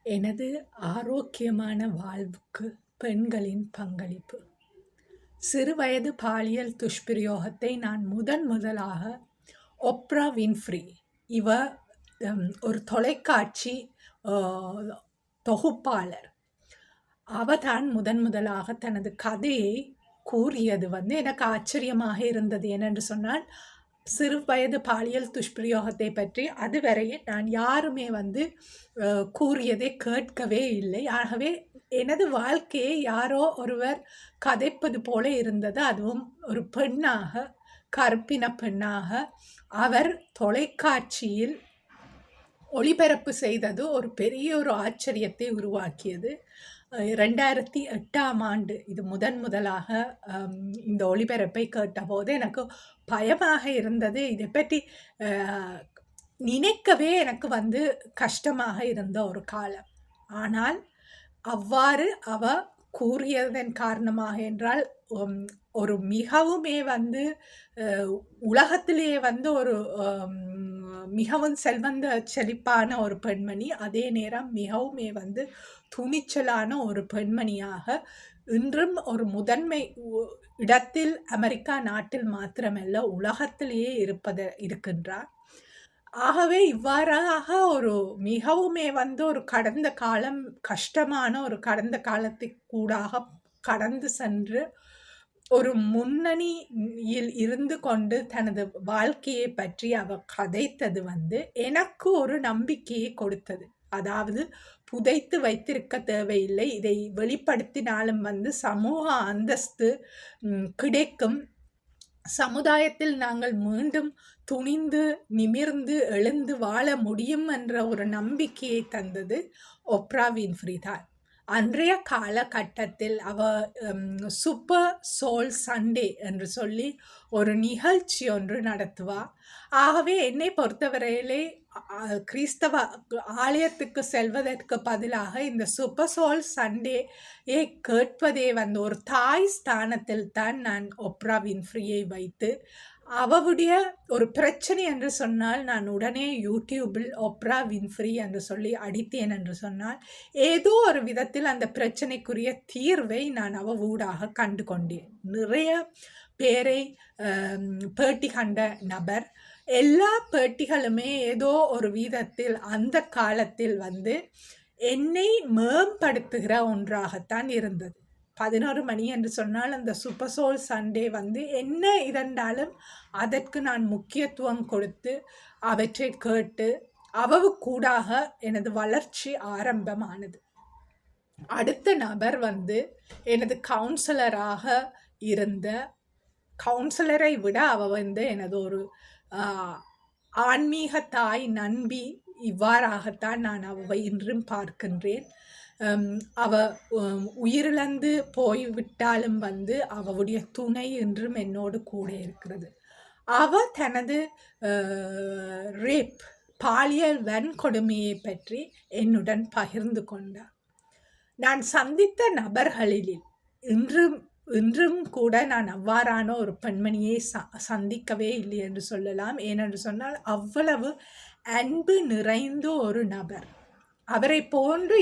எனது ஆரோக்கியமான வாழ்வுக்கு பெண்களின் பங்களிப்பு. சிறுவயது பாலியல் துஷ்பிரயோகத்தை நான் முதலாக ஒப்ரா வின்ஃப்ரி இவ ஒரு தொலைக்காட்சி தொகுப்பாளர். அவதான் முதலாக தனது கதையை கூறியது எனக்கு ஆச்சரியமாக இருந்தது. ஏனென்று சொன்னால், சிறு வயது பாலியல் துஷ்பிரயோகத்தை பற்றி அதுவரையே நான் யாருமே கூறியதை கேட்கவே இல்லை. ஆகவே எனது வாழ்க்கையை யாரோ ஒருவர் கதைப்பது போல இருந்தது. அதுவும் ஒரு பெண்ணாக, கருப்பின பெண்ணாக அவர் தொலைக்காட்சியில் ஒளிபரப்பு செய்தது ஒரு பெரிய ஒரு ஆச்சரியத்தை உருவாக்கியது. 2008ஆம் ஆண்டு இது முதலாக இந்த ஒளிபரப்பை கேட்டபோது எனக்கு பயமாக இருந்தது. இதை பற்றி நினைக்கவே எனக்கு கஷ்டமாக இருந்த ஒரு காலம். ஆனால் அவ்வாறு அவ கூறியதன் காரணமாக என்றால் ஒரு மிகவுமே உலகத்திலேயே ஒரு மிகவும் செல்வந்த செழிப்பான ஒரு பெண்மணி, அதே நேரம் மிகவுமே துணிச்சலான ஒரு பெண்மணியாக இன்றும் ஒரு முதன்மை இடத்தில் அமெரிக்கா நாட்டில் மாத்திரமல்ல உலகத்திலேயே இருக்கின்றார். ஆகவே இவ்வாறாக ஒரு மிகவுமே ஒரு கடந்த காலம் கஷ்டமான ஒரு கடந்த காலத்திற்கூடாக கடந்து சென்று ஒரு முன்னணியில் இருந்து கொண்டு தனது வாழ்க்கையை பற்றி அவ கதைத்தது எனக்கு ஒரு நம்பிக்கையை கொடுத்தது. அதாவது புதைத்து வைத்திருக்க தேவையில்லை, இதை வெளிப்படுத்தினாலும் சமூக அந்தஸ்து கிடைக்கும், சமுதாயத்தில் நாங்கள் மீண்டும் துணிந்து நிமிர்ந்து எழுந்து வாழ முடியும் என்ற ஒரு நம்பிக்கையை தந்தது ஒப்ரா வின்ஃப்ரி தான். அன்றைய காலகட்டத்தில் அவ சூப்பர் சோல் சண்டே என்று சொல்லி ஒரு நிகழ்ச்சி ஒன்று நடத்துவா. ஆகவே என்னை பொறுத்தவரையிலே கிறிஸ்தவ ஆலயத்துக்கு செல்வதற்கு பதிலாக இந்த சூப்பர் சோல் சண்டேயை கேட்பதே ஒரு தாய் ஸ்தானத்தில் தான் நான் ஒப்ரா வின்ஃப்ரியை வைத்து அவளுடைய ஒரு பிரச்சனை என்று சொன்னால் நான் உடனே யூடியூபில் ஒப்ரா வின்ஃப்ரி என்று சொல்லி அடித்தேன் என்று சொன்னால் ஏதோ ஒரு விதத்தில் அந்த பிரச்சனைக்குரிய தீர்வை நான் ஊடாக கண்டு கொண்டேன். நிறைய பேரை பேட்டி கண்ட நபர், எல்லா பேட்டிகளுமே ஏதோ ஒரு விதத்தில் அந்த காலத்தில் என்னை மேம்படுத்துகிற ஒன்றாகத்தான் இருந்தது. 11 மணி என்று சொன்னால் அந்த சூப்பர் சோல் சண்டே என்ன இதென்றாலும் அதற்கு நான் முக்கியத்துவம் கொடுத்து அவற்றை கேட்டு கூடாக எனது வளர்ச்சி ஆரம்பமானது. அடுத்த நபர் எனது கவுன்சிலராக இருந்த கவுன்சிலரை விட அவ எனது ஒரு ஆன்மீக தாய் நண்பி. இவ்வாறாகத்தான் நான் அவவை இன்றும் பார்க்கின்றேன். அவ உயிரிழந்து போய்விட்டாலும் அவளுடைய துணை இன்றும் என்னோடு கூட இருக்கிறது. அவ தனது ரேப் பாலியல் வன்கொடுமையை பற்றி என்னுடன் பகிர்ந்து கொண்டார். நான் சந்தித்த நபர்களில் இன்றும் கூட நான் அவ்வாறான ஒரு பெண்மணியை சந்திக்கவே இல்லை என்று சொல்லலாம். ஏனென்று சொன்னால் அவ்வளவு அன்பு நிறைந்த ஒரு நபர். அவரை போன்று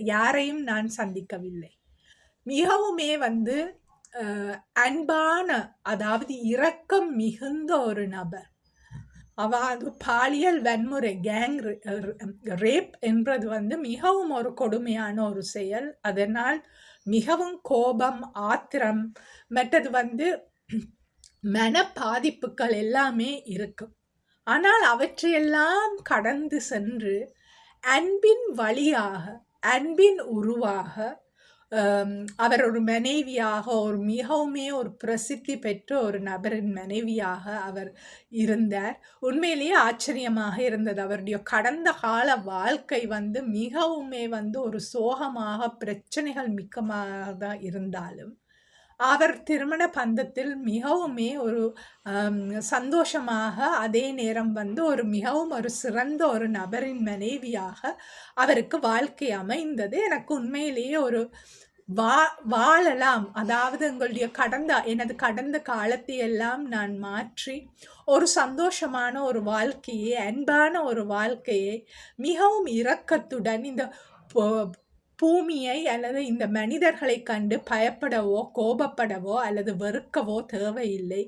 யாரையும் நான் சந்திக்கவில்லை. மிகவுமே அன்பான, அதாவது இரக்கம் மிகுந்த ஒரு நபர். அதாவது பாலியல் வன்முறை கேங் ரேப் என்பது மிகவும் ஒரு கொடுமையான ஒரு செயல். அதனால் மிகவும் கோபம், ஆத்திரம், மற்றது மன பாதிப்புகள் எல்லாமே இருக்கும். ஆனால் அவற்றையெல்லாம் கடந்து சென்று அன்பின் வழியாக, அன்பின் உருவாக அவர் ஒரு மனைவியாக, ஒரு மிகவுமே ஒரு பிரசித்தி பெற்ற ஒரு நபரின் மனைவியாக அவர் இருந்தார். உண்மையிலேயே ஆச்சரியமாக இருந்தது. அவருடைய கடந்த கால வாழ்க்கை மிகவுமே ஒரு சோகமாக பிரச்சனைகள் மிக்கமாக இருந்தாலும் அவர் திருமண பந்தத்தில் மிகவுமே ஒரு சந்தோஷமாக, அதே நேரம் ஒரு மிகவும் ஒரு சிறந்த ஒரு நபரின் மனைவியாக அவருக்கு வாழ்க்கை அமைந்தது. எனக்கு உண்மையிலேயே ஒரு வாழலாம். அதாவது எனது கடந்த காலத்தை எல்லாம் நான் மாற்றி, ஒரு சந்தோஷமான ஒரு வாழ்க்கையை, அன்பான ஒரு வாழ்க்கையை, மிகவும் இரக்கத்துடன் இந்த பொ பூமியை அல்லது இந்த மனிதர்களைக் கண்டு பயப்படவோ, கோபப்படவோ அல்லது வெறுக்கவோ தேவையில்லை.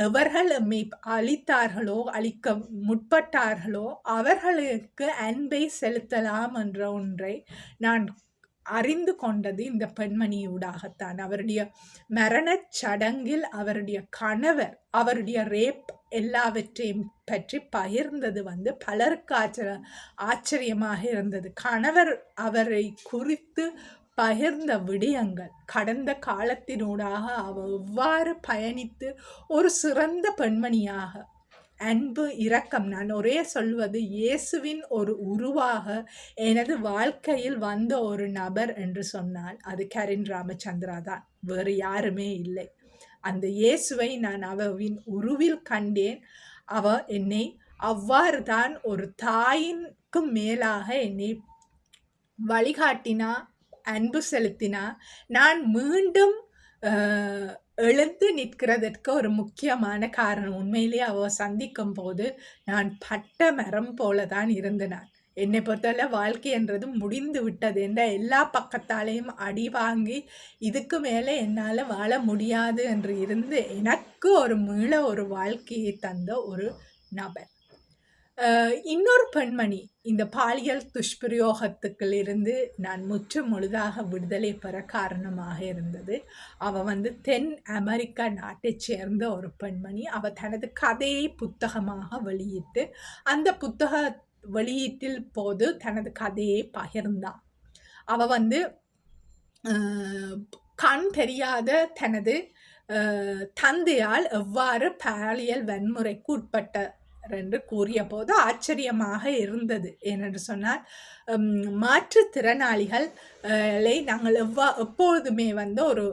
எவர்கள் எம்மை அழித்தார்களோ, அழிக்க முற்பட்டார்களோ, அவர்களுக்கு அன்பை செலுத்தலாம் என்ற ஒன்றை நான் அறிந்து கொண்டது இந்த பெண்மணியூடாகத்தான். அவருடைய மரணச் சடங்கில் அவருடைய கணவர் அவருடைய ரேப் எல்லாவற்றையும் பற்றி பகிர்ந்தது பலருக்கு ஆச்சரியமாக இருந்தது. கணவர் அவரை குறித்து பகிர்ந்த விடயங்கள், கடந்த காலத்தினூடாக அவர் எவ்வாறு பயணித்து ஒரு சிறந்த பெண்மணியாக, அன்பு, இரக்கம், நான் ஒரே சொல்வது, இயேசுவின் ஒரு உருவாக எனது வாழ்க்கையில் வந்த ஒரு நபர் என்று சொன்னால் அது கரின் ராமச்சந்திரா தான், வேறு யாருமே இல்லை. அந்த இயேசுவை நான் அவவின் உருவில் கண்டேன். அவ என்னை அவ்வாறு தான் ஒரு தாயினுக்கு மேலாக என்னை வழிகாட்டினா, அன்பு செலுத்தினா. நான் மீண்டும் எழுந்து நிற்கிறதற்கு ஒரு முக்கியமான காரணம், உண்மையிலேயே அவ சந்திக்கும் போது நான் பட்ட மரம் போல தான் இருந்தேன். என்னை பொறுத்தவரை வாழ்க்கை என்றது முடிந்து விட்டது என்ற எல்லா பக்கத்தாலையும் அடி வாங்கி, இதுக்கு மேலே என்னால் வாழ முடியாது என்று இருந்து எனக்கு மீள ஒரு வாழ்க்கையை தந்த ஒரு நபர். இன்னொரு பெண்மணி இந்த பாலியல் துஷ்பிரயோகத்துக்களிலிருந்து நான் முழுதாக விடுதலை பெற காரணமாக இருந்தது. அவ தென் அமெரிக்கா நாட்டைச் சேர்ந்த ஒரு பெண்மணி. அவ தனது கதையை புத்தகமாக வெளியிட்டு, அந்த புத்தக வெளியீட்டில் போது தனது கதையை பகிர்ந்தாள். அவ கண் தெரியாத தனது தந்தையால் எவ்வாறு பாலியல் வன்முறைக்கு உட்பட்ட என்று கூறிய போது ஆச்சரியமாக இருந்தது. ஏனென்று சொன்னால், மாற்றுத்திறனாளிகளை நாங்கள் எப்பொழுதுமே ஒரு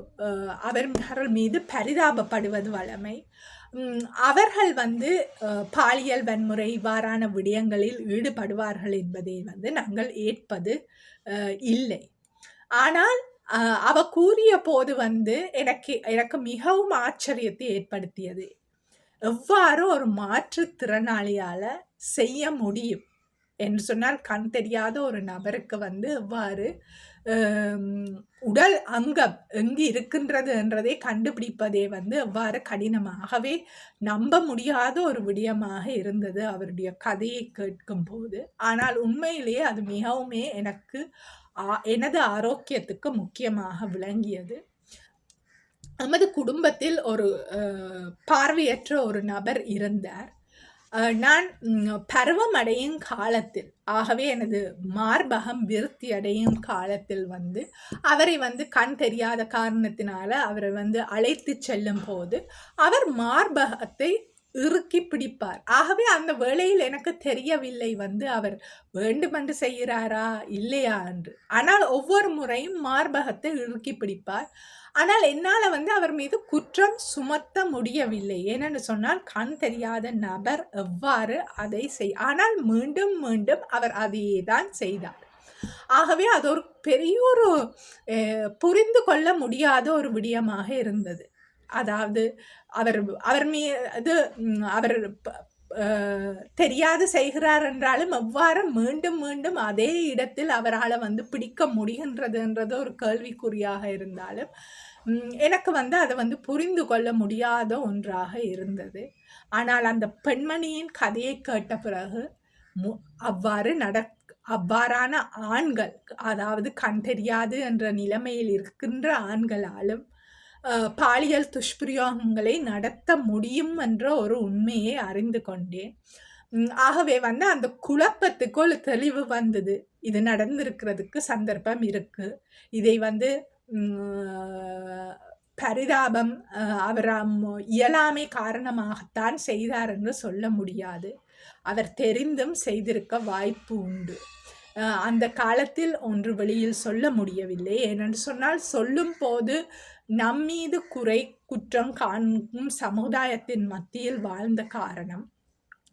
அவர்கள் மீது பரிதாபப்படுவது வழமை. அவர்கள் பாலியல் வன்முறை இவ்வாறான விடயங்களில் ஈடுபடுவார்கள் என்பதை நாங்கள் ஏற்பது இல்லை. ஆனால் அவ கூறிய போது எனக்கு மிகவும் ஆச்சரியத்தை ஏற்படுத்தியது. எவ்வாறு ஒரு மாற்றுத்திறனாளியால செய்ய முடியும் என்று சொன்னால், கண் தெரியாத ஒரு நபருக்கு எவ்வாறு உடல் அங்கம் எங்கு இருக்கின்றது என்றதை கண்டுபிடிப்பதே எவ்வாறு கடினமாகவே நம்ப முடியாத ஒரு விடயமாக இருந்தது அவருடைய கதையை கேட்கும் போது. ஆனால் உண்மையிலேயே அது மிகவுமே எனது ஆரோக்கியத்துக்கு முக்கியமாக விளங்கியது. நமது குடும்பத்தில் ஒரு பார்வையற்ற ஒரு நபர் இருந்தார். நான் பருவம் அடையும் காலத்தில், ஆகவே எனது மார்பகம் விருத்தி அடையும் காலத்தில் அவரை கண் தெரியாத காரணத்தினால அவரை அழைத்து செல்லும் போது அவர் மார்பகத்தை இறுக்கி பிடிப்பார். ஆகவே அந்த வேளையில் எனக்கு தெரியவில்லை அவர் வேண்டுமென்று செய்கிறாரா இல்லையா என்று. ஆனால் ஒவ்வொரு முறையும் மார்பகத்தை இறுக்கி பிடிப்பார். ஆனால் என்னால் அவர் மீது குற்றம் சுமத்த முடியவில்லை. ஏனென்று சொன்னால், கண் தெரியாத நபர் எவ்வாறு அதை ஆனால் மீண்டும் மீண்டும் அவர் அதையே தான் செய்தார். ஆகவே அது ஒரு பெரிய ஒரு புரிந்து கொள்ள முடியாத ஒரு விடயமாக இருந்தது. அதாவது அவர் மீது அவர் தெரியாது செய்கிறார் என்றாலும் எவ்வாறு மீண்டும் மீண்டும் அதே இடத்தில் அவரால் பிடிக்க முடிகின்றதுன்றது ஒரு கேள்விக்குறியாக இருந்தாலும், எனக்கு அதை புரிந்து கொள்ள முடியாத ஒன்றாக இருந்தது. ஆனால் அந்த பெண்மணியின் கதையை கேட்ட பிறகு அவ்வாறான ஆண்கள், அதாவது கண் தெரியாது என்ற நிலைமையில் இருக்கின்ற ஆண்களாலும் பாலியல் துஷ்பிரயோகங்களை நடத்த முடியும் என்ற ஒரு உண்மையை அறிந்து கொண்டேன். ஆகவே அந்த குழப்பத்துக்கு ஒரு தெளிவு வந்தது. இது நடந்திருக்கிறதுக்கு சந்தர்ப்பம் இருக்கு. இதை பரிதாபம், அவர் இயலாமை காரணமாகத்தான் செய்தார் என்று சொல்ல முடியாது. அவர் தெரிந்தும் செய்திருக்க வாய்ப்பு உண்டு. அந்த காலத்தில் ஒன்று வெளியில் சொல்ல முடியவில்லை. ஏனென்று சொன்னால், சொல்லும் போது நம்மீது குற்றம் காணும் சமுதாயத்தின் மத்தியில் வாழ்ந்த காரணம்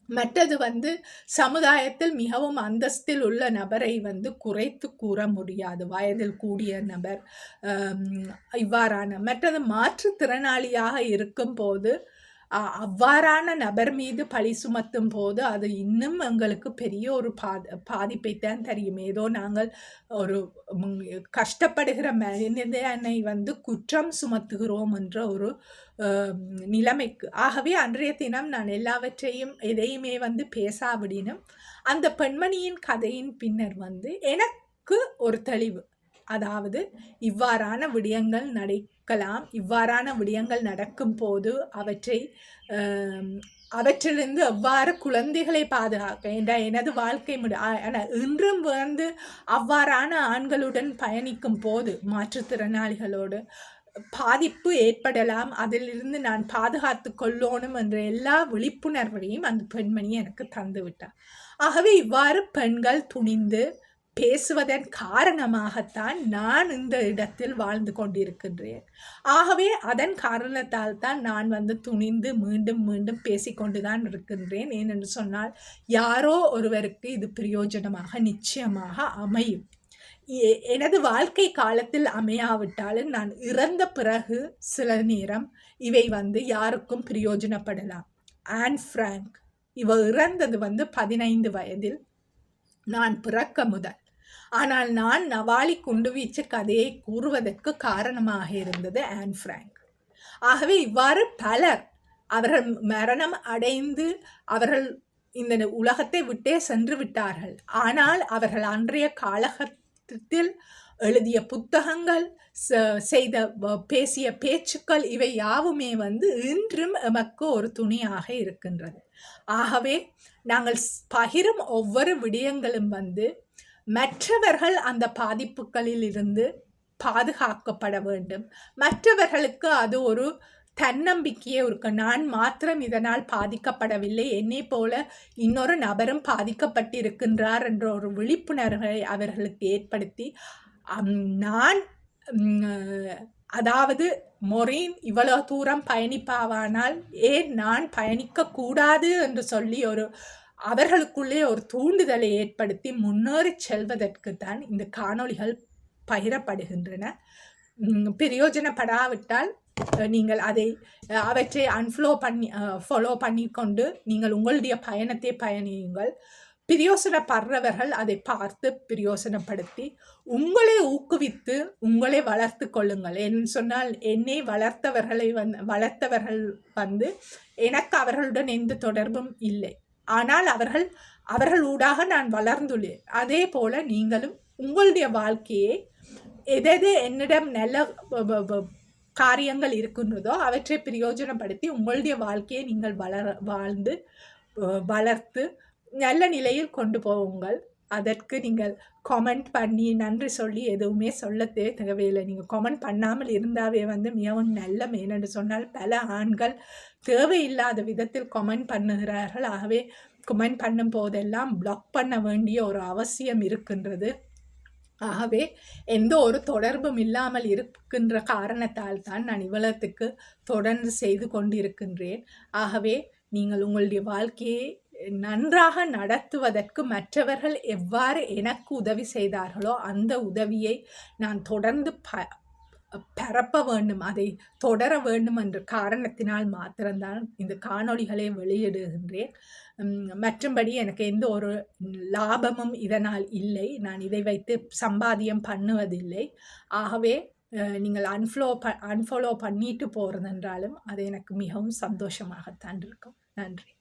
மற்றது சமுதாயத்தில் மிகவும் அந்தஸ்தில் உள்ள நபரை குறைத்து கூற முடியாது. வயதில் கூடிய நபர் இவ்வாறான மற்றது மாற்றுத்திறனாளியாக இருக்கும்போது அவ்வாறான நபர் மீது பழி சுமத்தும் போது அது இன்னும் எங்களுக்கு பெரிய ஒரு பாதிப்பைத்தான் தெரியும். ஏதோ நாங்கள் ஒரு கஷ்டப்படுகிற மனிதனை குற்றம் சுமத்துகிறோம் என்ற ஒரு நிலைமைக்கு. ஆகவே அன்றைய தினம் நான் எல்லாவற்றையும் எதையுமே பேசாவிடினும் அந்த பெண்மணியின் கதையின் பின்னர் எனக்கு ஒரு தெளிவு. அதாவது இவ்வாறான விடயங்கள் நடக்கலாம். இவ்வாறான விடயங்கள் நடக்கும் போது அவற்றிலிருந்து எவ்வாறு குழந்தைகளை பாதுகாக்க என்ற எனது வாழ்க்கை இன்றும் அவ்வாறான ஆண்களுடன் பயணிக்கும் போது மாற்றுத்திறனாளிகளோடு பாதிப்பு ஏற்படலாம். அதிலிருந்து நான் பாதுகாத்து கொள்ளணும் என்ற எல்லா விழிப்புணர்வையும் அந்த பெண்மணி எனக்கு தந்து விட்டார். ஆகவே இவ்வாறு பெண்கள் துணிந்து பேசுவதன் காரணமாகத்தான் நான் இந்த இடத்தில் வாழ்ந்து கொண்டிருக்கின்றேன். ஆகவே அதன் காரணத்தால் தான் நான் துணிந்து மீண்டும் மீண்டும் பேசிக்கொண்டுதான் இருக்கின்றேன். ஏனென்று சொன்னால் யாரோ ஒருவருக்கு இது பிரயோஜனமாக நிச்சயமாக அமையும். எனது வாழ்க்கை காலத்தில் அமையாவிட்டாலும் நான் இறந்த பிறகு சில நேரம் இவை யாருக்கும் பிரயோஜனப்படலாம். ஆன் ஃப்ராங்க் இவ இறந்தது 15 வயதில் நான் பிறக்க முதல். ஆனால் நான் நவாலி குண்டுவீச்சு கதையை கூறுவதற்கு காரணமாக இருந்தது ஆன் ஃப்ராங்க். ஆகவே இவ்வாறு பலர் அவர்கள் மரணம் அடைந்து அவர்கள் இந்த உலகத்தை விட்டே சென்று விட்டார்கள். ஆனால் அவர்கள் அன்றைய காலகட்டத்தில் எழுதிய புத்தகங்கள், செய்த பேசிய பேச்சுக்கள் இவை யாவுமே இன்றும் எமக்கு ஒரு துணியாக இருக்கின்றது. ஆகவே நாங்கள் பகிரும் ஒவ்வொரு விடயங்களும் மற்றவர்கள் அந்த பாதிப்புகளில் இருந்து பாதுகாக்கப்பட வேண்டும். மற்றவர்களுக்கு அது ஒரு தன்னம்பிக்கையே இருக்கு. நான் மாத்திரம் இதனால் பாதிக்கப்படவில்லை, என்னை போல இன்னொரு நபரும் பாதிக்கப்பட்டிருக்கின்றார் என்ற ஒரு விழிப்புணர்வை அவர்களுக்கு ஏற்படுத்தி நான் அதாவது மொரீன் இவ்வளவு தூரம் பயணிப்பாவானால் ஏன் நான் பயணிக்க கூடாது என்று சொல்லி அவர்களுக்குள்ளே ஒரு தூண்டுதலை ஏற்படுத்தி முன்னேறி செல்வதற்கு தான் இந்த காணொளிகள் பகிரப்படுகின்றன. பிரயோஜனப்படாவிட்டால் நீங்கள் அவற்றை ஃபாலோ பண்ணிக்கொண்டு நீங்கள் உங்களுடைய பயணத்தை பயணியுங்கள். பிரயோசனப்படுறவர்கள் அதை பார்த்து பிரயோசனப்படுத்தி உங்களை ஊக்குவித்து உங்களை வளர்த்து கொள்ளுங்கள். என்று சொன்னால் என்னை வளர்த்தவர்கள் எனக்கு அவர்களுடன் எந்த தொடர்பும் இல்லை. ஆனால் அவர்கள் ஊடாக நான் வளர்ந்துள்ளேன். அதே போல நீங்களும் உங்களுடைய வாழ்க்கையை எது என்னிடம் நல்ல காரியங்கள் இருக்கின்றதோ அவற்றை பிரயோஜனப்படுத்தி உங்களுடைய வாழ்க்கையை நீங்கள் வளர்த்து நல்ல நிலையில் கொண்டு போவுங்கள். அதற்கு நீங்கள் கமெண்ட் பண்ணி நன்றி சொல்லி எதுவுமே சொல்ல தேவையில்லை. நீங்கள் கமெண்ட் பண்ணாமல் இருந்தாவே மிகவும் நல்ல. ஏனென்று சொன்னால் பல ஆண்கள் தேவையில்லாத விதத்தில் கமெண்ட் பண்ணுகிறார்கள். ஆகவே கமெண்ட் பண்ணும் போதெல்லாம் பிளாக் பண்ண வேண்டிய ஒரு அவசியம் இருக்கின்றது. ஆகவே எந்த ஒரு தொடர்பும் இல்லாமல் இருக்கின்ற காரணத்தால் தான் நான் இவ்வளத்துக்கு தொடர்ந்து செய்து கொண்டிருக்கின்றேன். ஆகவே நீங்கள் உங்களுடைய வாழ்க்கையை நன்றாக நடத்துவதற்கு மற்றவர்கள் எவ்வாறு எனக்கு உதவி செய்தார்களோ அந்த உதவியை நான் தொடர்ந்து பரப்ப வேண்டும், அதை தொடர வேண்டும் என்ற காரணத்தினால் மாத்திரம்தான் இந்த காணொளிகளை வெளியிடுகின்றேன். மற்றும்படி எனக்கு எந்த ஒரு லாபமும் இதனால் இல்லை. நான் இதை வைத்து சம்பாத்தியம் பண்ணுவதில்லை. ஆகவே நீங்கள் அன்ஃபாலோ பண்ணிட்டு போகிறதென்றாலும் அது எனக்கு மிகவும் சந்தோஷமாகத்தான் இருக்கும். நன்றி.